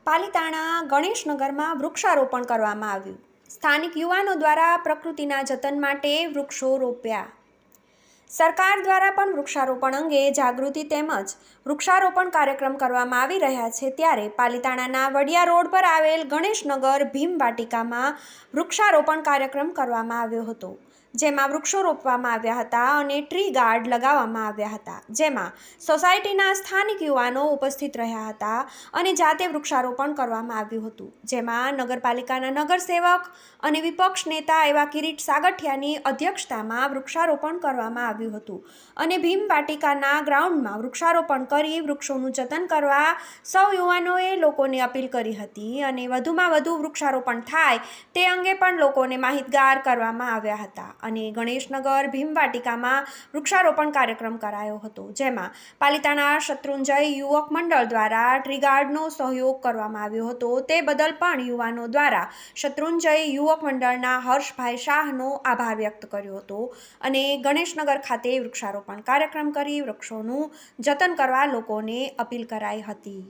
પાલિતાણા ગણેશનગરમાં વૃક્ષારોપણ કરવામાં આવ્યું। સ્થાનિક યુવાનો દ્વારા પ્રકૃતિના જતન માટે વૃક્ષો રોપ્યા। સરકાર દ્વારા પણ વૃક્ષારોપણ અંગે જાગૃતિ તેમજ વૃક્ષારોપણ કાર્યક્રમ કરવામાં આવી રહ્યા છે। ત્યારે પાલિતાણાના વડિયા રોડ પર આવેલ ગણેશનગર ભીમવાટિકામાં વૃક્ષારોપણ કાર્યક્રમ કરવામાં આવ્યો હતો, જેમાં વૃક્ષો રોપવામાં આવ્યા હતા અને ટ્રી ગાર્ડ લગાવવામાં આવ્યા હતા, જેમાં સોસાયટીના સ્થાનિક યુવાનો ઉપસ્થિત રહ્યા હતા અને જાતે વૃક્ષારોપણ કરવામાં આવ્યું હતું, જેમાં નગરપાલિકાના નગરસેવક અને વિપક્ષ નેતા એવા કિરીટ સાગઠિયાની અધ્યક્ષતામાં વૃક્ષારોપણ કરવામાં આવ્યું હતું અને ભીમવાટિકાના ગ્રાઉન્ડમાં વૃક્ષારોપણ કરી વૃક્ષોનું જતન કરવા સૌ યુવાનોએ લોકોને અપીલ કરી હતી અને વધુમાં વધુ વૃક્ષારોપણ થાય તે અંગે પણ લોકોને માહિતગાર કરવામાં આવ્યા હતા અને ગણેશનગર ભીમવાટિકામાં વૃક્ષારોપણ કાર્યક્રમ કરાયો હતો, જેમાં પાલિતાણા શત્રુંજય યુવક મંડળ દ્વારા ટ્રી ગાર્ડનો સહયોગ કરવામાં આવ્યો હતો। તે બદલ પણ યુવાનો દ્વારા શત્રુંજય યુવક મંડળના હર્ષભાઈ શાહનો આભાર વ્યક્ત કર્યો હતો અને ગણેશનગર ખાતે વૃક્ષારોપણ કાર્યક્રમ કરી વૃક્ષોનું જતન કરવા લોકોને અપીલ કરાઈ હતી।